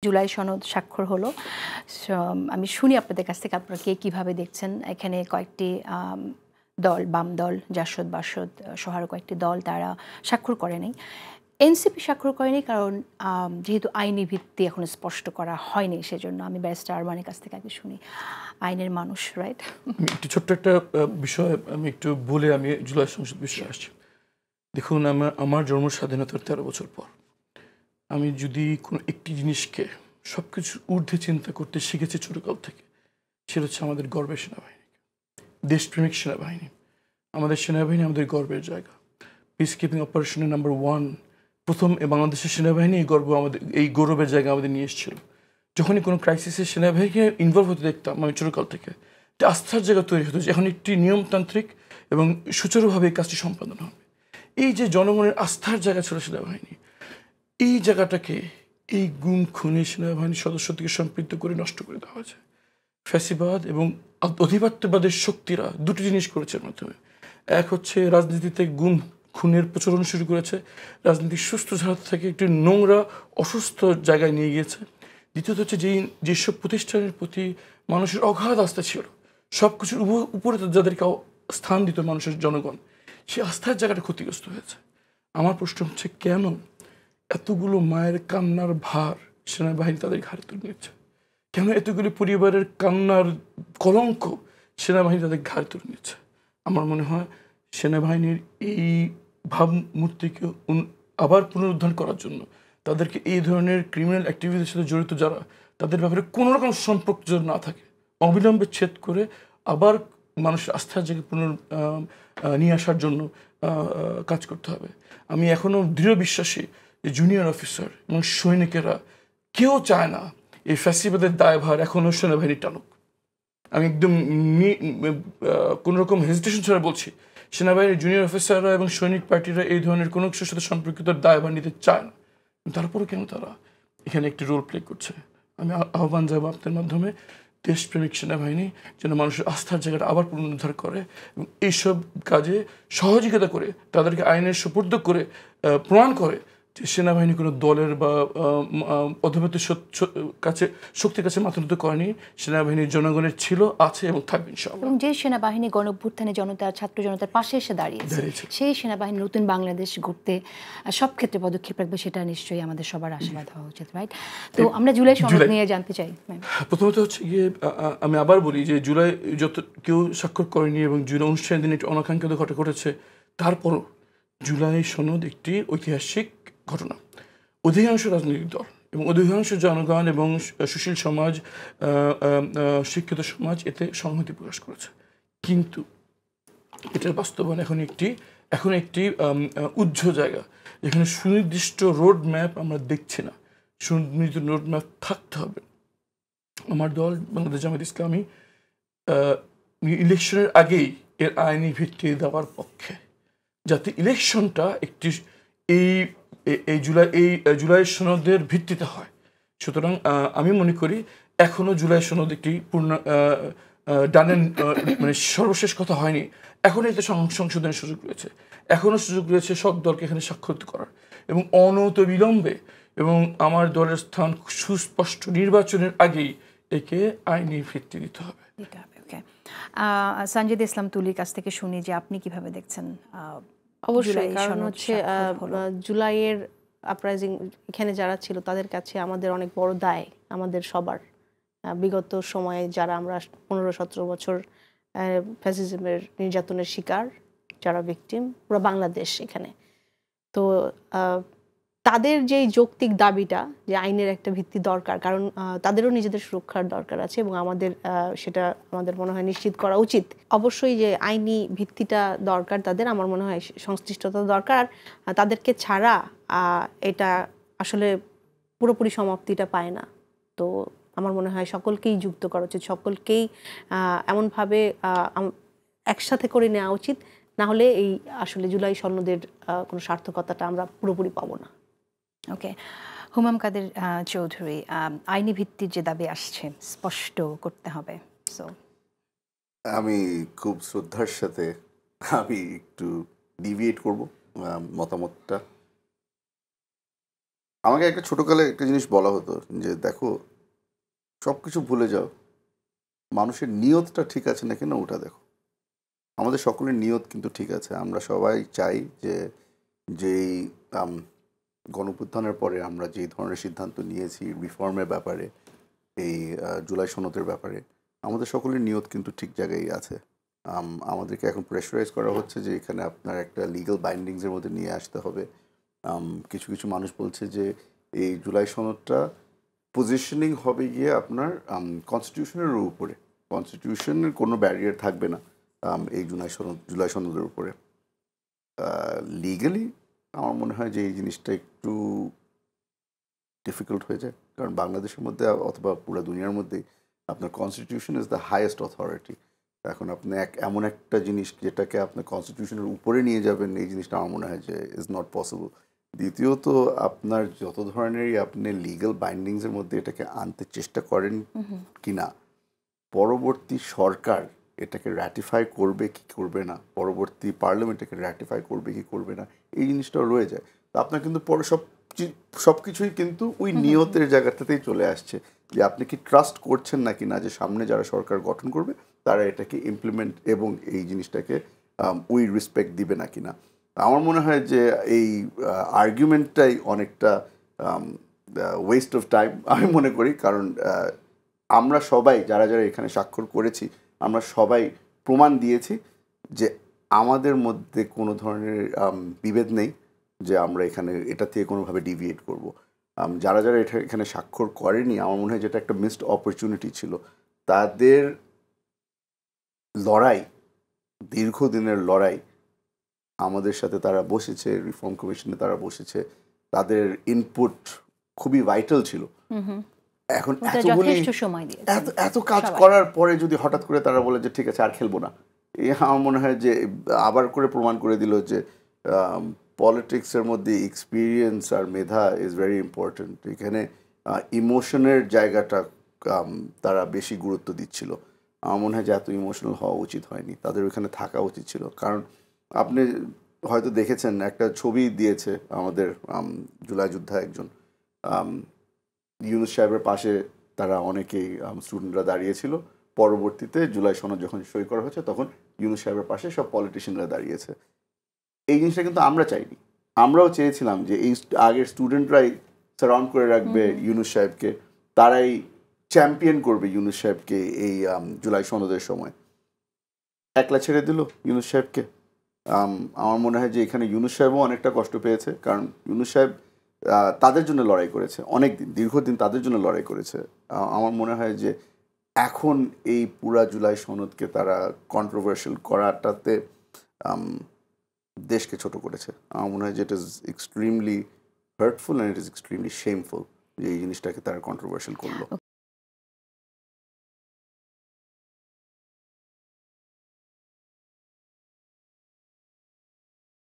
জুলাই সনদ স্বাক্ষর হলো। আমি শুনি আপনাদের কাছ থেকে আপনারা কে কীভাবে দেখছেন। এখানে কয়েকটি দল, বাম দল, জাসদ বাসদ সহ আরও কয়েকটি দল তারা স্বাক্ষর করে নাই। এনসিপি স্বাক্ষর করেনি কারণ যেহেতু আইনি ভিত্তি এখন স্পষ্ট করা হয়নি, সেজন্য আমি ব্যারিস্টার আরমানের কাছ থেকে আগে শুনি। আইনের মানুষ, রাইট? একটু ছোট্ট একটা বিষয় আমি একটু বলে আমি জুলাই সংসদ বিষয়ে আসছি। দেখুন, আমার জন্ম স্বাধীনতার 13 বছর পর আমি যদি কোনো একটি জিনিসকে সব কিছুর ঊর্ধ্বে চিন্তা করতে শিখেছি ছোটকাল থেকে, সেটা হচ্ছে আমাদের গর্বের সেনাবাহিনী, দেশপ্রেমিক সেনাবাহিনী। আমাদের সেনাবাহিনী আমাদের গর্বের জায়গা। পিস কিপিং অপারেশনের নাম্বার 1 প্রথম বাংলাদেশের সেনাবাহিনী এই গৌরবের জায়গা আমাদের নিয়ে এসেছিল। যখনই কোনো ক্রাইসিসে সেনাবাহিনীকে ইনভলভ হতে দেখতাম আমি ছোটকাল থেকে, যে আস্থার জায়গা তৈরি হতো যে এখন একটি নিয়মতান্ত্রিক এবং সুচারুভাবে এই কাজটি সম্পাদন হবে। এই যে জনগণের আস্থার জায়গা ছিল সেনাবাহিনী, এই জায়গাটাকে এই গুম খুনে সেনাবাহিনীর সদস্য থেকে সম্পৃক্ত করে নষ্ট করে দেওয়া হয়েছে। ফ্যাসিবাদ এবং অধিপত্যবাদের শক্তিরা দুটি জিনিস করেছে এর মাধ্যমে। এক হচ্ছে রাজনীতিতে গুম খুনের প্রচলন শুরু করেছে, রাজনীতির সুস্থ ধারা থেকে একটি নোংরা অসুস্থ জায়গায় নিয়ে গিয়েছে। দ্বিতীয়ত হচ্ছে যেসব প্রতিষ্ঠানের প্রতি মানুষের অগাধ আস্থা ছিল, সব কিছুর উপরে যাদেরকে স্থান দিত মানুষের জনগণ, সেই আস্থার জায়গাটা ক্ষতিগ্রস্ত হয়েছে। আমার প্রশ্ন হচ্ছে, কেন এতগুলো মায়ের কান্নার ভার সেনাবাহিনী তাদের ঘাড়ে তুলে নিচ্ছে? কেন এতগুলি পরিবারের কান্নার কলঙ্ক সেনাবাহিনী তাদের ঘাড়ে তুলে নিচ্ছে? আমার মনে হয় সেনাবাহিনীর এই ভাবমূর্তিকে আবার পুনরুদ্ধার করার জন্য, তাদেরকে এই ধরনের ক্রিমিনাল অ্যাক্টিভিটির সাথে জড়িত যারা, তাদের ব্যাপারে কোনো রকম সম্পর্ক যদি না থাকে, অবিলম্বে ছেদ করে আবার মানুষের আস্থার জায়গায় নিয়ে আসার জন্য কাজ করতে হবে। আমি এখনও দৃঢ় বিশ্বাসী যে জুনিয়র অফিসার এবং সৈনিকেরা কেউ চায় না এই ফ্যাসিবাদের দায়ভার এখনও সেনাবাহিনীর টানুক। আমি একদম কোনো রকম হেজিটেশন ছাড়া বলছি, সেনাবাহিনীর জুনিয়র অফিসাররা এবং সৈনিক পার্টিরা এই ধরনের কোনো কিছুর সাথে সম্পর্কিত দায়ভার নিতে চায় না। তারপরে কেন তারা এখানে একটি রোল প্লে করছে? আমি আহ্বান জানাবো আপনাদের মাধ্যমে, দেশপ্রেমিক সেনাবাহিনী যেন মানুষের আস্থার জায়গাটা আবার পুনরুদ্ধার করে এবং এইসব কাজে সহযোগিতা করে তাদেরকে আইনের সুপর্দ করে প্রমাণ করে যে সেনাবাহিনী কোনো দলের বা অধিপত্যের শক্তির কাছে মাথা নত করেনি। সেনাবাহিনীর জনগণের ছিল, আছে এবং থাকবে ইনশাআল্লাহ। এবং যে সেনাবাহিনী গণঅভ্যুত্থানে ছাত্র জনতার পাশে এসে দাঁড়িয়েছে, সেই সেনাবাহিনী নতুন বাংলাদেশ গড়তে সব ক্ষেত্রে পদক্ষেপ রাখবে, সেটা নিশ্চয়ই আমাদের সবার আশীর্বাদ হওয়া উচিত, রাইট? তো আমরা জুলাই সনদ নিয়ে জানতে চাই। প্রথমত হচ্ছে গিয়ে আমি আবার বলি যে জুলাই যত কেউ স্বাক্ষর করেনি এবং জুলাই অনুষ্ঠানের দিন একটি অনাকাঙ্ক্ষিত ঘটনা ঘটেছে, তারপরও জুলাই সনদ একটি ঐতিহাসিক ঘটনা। অধিকাংশ রাজনৈতিক দল এবং অধিকাংশ জনগণ এবং সুশীল সমাজ, শিক্ষিত সমাজ এতে সংহতি প্রকাশ করেছে। কিন্তু এটার বাস্তবায়ন এখন একটি উজ্জ্বল জায়গা, যেখানে সুনির্দিষ্ট রোড ম্যাপ আমরা দেখছি না। সুনির্দিষ্ট রোড ম্যাপ থাকতে হবে। আমার দল বাংলাদেশ জামায়াত ইসলামী ইলেকশনের আগেই এর আইনি ভিত্তি দেওয়ার পক্ষে, যাতে ইলেকশনটা একটি এই জুলাই সনদের ভিত্তিতে হয়। সুতরাং আমি মনে করি এখনও জুলাই সনদ একটি মানে সর্বশেষ কথা হয়নি। এখনও এতে সংশোধনের সুযোগ রয়েছে, এখনও সুযোগ রয়েছে সব দলকে এখানে স্বাক্ষরিত করার এবং অনতিবিলম্বে এবং আমার দলের স্থান সুস্পষ্ট নির্বাচনের আগেই একে আইনি ভিত্তি দিতে হবে। সঞ্জিদ ইসলাম তুলির কাছ থেকে শুনি যে আপনি কিভাবে দেখছেন। অবশ্যই, কারণ হচ্ছে জুলাইয়ের আপরাইজিং এখানে যারা ছিল তাদের কাছে আমাদের অনেক বড় দায়, আমাদের সবার। বিগত সময়ে যারা আমরা 15-17 বছর ফ্যাসিজমের নির্যাতনের শিকার, যারা ভিকটিম, পুরো বাংলাদেশ এখানে। তো তাদের যেই যৌক্তিক দাবিটা যে আইনের একটা ভিত্তি দরকার, কারণ তাদেরও নিজেদের সুরক্ষার দরকার আছে এবং সেটা আমাদের মনে হয় নিশ্চিত করা উচিত। অবশ্যই যে আইনি ভিত্তিটা দরকার তাদের, আমার মনে হয় সংশ্লিষ্টতা দরকার। তাদেরকে ছাড়া এটা আসলে পুরোপুরি সমাপ্তিটা পায় না। তো আমার মনে হয় সকলকেই যুক্ত করা উচিত, সকলকেই এমনভাবে একসাথে করে নেওয়া উচিত, না হলে এই আসলে জুলাই সনদের কোনো সার্থকতাটা আমরা পুরোপুরি পাবো না। ওকে, হুমাম কাদের চৌধুরী, আইনি ভিত্তির যে দাবি আসছে স্পষ্ট করতে হবে। সো আমি খুব শ্রদ্ধার সাথে আমি একটু ডিভিয়েট করব মতামতটা। আমাকে একটা ছোটকালে একটা জিনিস বলা হতো যে দেখো সব কিছু ভুলে যাও, মানুষের নিয়তটা ঠিক আছে নাকি না ওটা দেখো। আমাদের সকলের নিয়ত কিন্তু ঠিক আছে। আমরা সবাই চাই যে যেই গণঅভ্যুত্থানের পরে আমরা যে ধরনের সিদ্ধান্ত নিয়েছি রিফর্মের ব্যাপারে, এই জুলাই সনদের ব্যাপারে, আমাদের সকলের নিয়ত কিন্তু ঠিক জায়গায় আছে। আমাদেরকে এখন প্রেশারাইজ করা হচ্ছে যে এখানে আপনার একটা লিগ্যাল বাইন্ডিংসের মধ্যে নিয়ে আসতে হবে। কিছু কিছু মানুষ বলছে যে এই জুলাই সনদটা পজিশনিং হবে গিয়ে আপনার কনস্টিটিউশনের উপরে, কনস্টিটিউশনের কোনো ব্যারিয়ার থাকবে না এই জুলাই সনদের উপরে। লিগালি আমার মনে হয় যে এই জিনিসটা একটু ডিফিকাল্ট হয়ে যায়, কারণ বাংলাদেশের মধ্যে অথবা পুরো দুনিয়ার মধ্যেই আপনার constitution is the highest authority. এখন আপনি এমন একটা জিনিস যেটাকে আপনি কনস্টিটিউশনের উপরে নিয়ে যাবেন, এই জিনিসটা আমার মনে হয় যে ইজ নট পসিবল। দ্বিতীয়ত আপনার যত ধরনেরই আপনি লিগ্যাল বাইন্ডিংসের মধ্যে এটাকে আনতে চেষ্টা করেন কি না, পরবর্তী সরকার এটাকে র্যাটিফাই করবে কি করবে না, পরবর্তী পার্লামেন্ট এটাকে র্যাটিফাই করবে কি করবে না, এই জিনিসটাও রয়ে যায়। তো আপনার কিন্তু পরে সব কিছুই কিন্তু ওই নিয়তের জায়গাটাতেই চলে আসছে যে আপনি কি ট্রাস্ট করছেন নাকি না যে সামনে যারা সরকার গঠন করবে তারা এটাকে ইমপ্লিমেন্ট এবং এই জিনিসটাকে ওই রেসপেক্ট দিবে নাকি না। আমার মনে হয় যে এই আর্গুমেন্টটাই অনেকটা ওয়েস্ট অফ টাইম আমি মনে করি, কারণ আমরা সবাই যারা যারা এখানে স্বাক্ষর করেছি আমরা সবাই প্রমাণ দিয়েছি যে আমাদের মধ্যে কোনো ধরনের বিভেদ নেই যে আমরা এখানে এটা থেকে কোনোভাবে ডিভিয়েট করব। যারা যারা এখানে স্বাক্ষর করেনি আমার মনে হয় যেটা একটা মিসড অপরচুনিটি ছিল। তাদের লড়াই, দীর্ঘদিনের লড়াই, আমাদের সাথে তারা বসেছে, রিফর্ম কমিশনে তারা বসেছে, তাদের ইনপুট খুবই ভাইটাল ছিল। এখন এত কাজ করার পরে যদি হঠাৎ করে তারা বলে যে ঠিক আছে আর খেলবো না, আমার মনে হয় যে আবার করে প্রমাণ করে দিল যে পলিটিক্সের মধ্যে এক্সপিরিয়েন্স আর মেধা ইজ ভেরি ইম্পর্টেন্ট। এখানে ইমোশনের জায়গাটা তারা বেশি গুরুত্ব দিচ্ছিল। আমার মনে হয় যে এত ইমোশনাল হওয়া উচিত হয়নি, তাদের ওইখানে থাকা উচিত ছিল। কারণ আপনি হয়তো দেখেছেন একটা ছবি দিয়েছে আমাদের জুলাই যোদ্ধা একজন, ইউনুস সাহেবের পাশে তারা অনেকেই স্টুডেন্টরা দাঁড়িয়েছিল। পরবর্তীতে জুলাই সনদ যখন সই করা হচ্ছে তখন ইউনুস সাহেবের পাশে সব পলিটিশিয়ানরা দাঁড়িয়েছে। এই জিনিসটা কিন্তু আমরা চাইনি। আমরাও চেয়েছিলাম যে এই আগের স্টুডেন্টরাই সারাউন্ড করে রাখবে ইউনুস সাহেবকে, তারাই চ্যাম্পিয়ন করবে ইউনুস সাহেবকে এই জুলাই সনদের সময়। একলা ছেড়ে দিল ইউনুস সাহেবকে। আমার মনে হয় যে এখানে ইউনুস সাহেবও অনেকটা কষ্ট পেয়েছে, কারণ ইউনুস সাহেব তাদের জন্য লড়াই করেছে, অনেক দিন দীর্ঘদিন তাদের জন্য লড়াই করেছে। আমার মনে হয় যে এখন এই পুরা জুলাই সনদকে তারা কন্ট্রোভার্সিয়াল করাটাতে দেশকে ছোট করেছে। আমার মনে হয় যে it is extremely heartful and it is extremely shameful যে এই জিনিসটাকে তারা কন্ট্রোভার্সিয়াল করলো।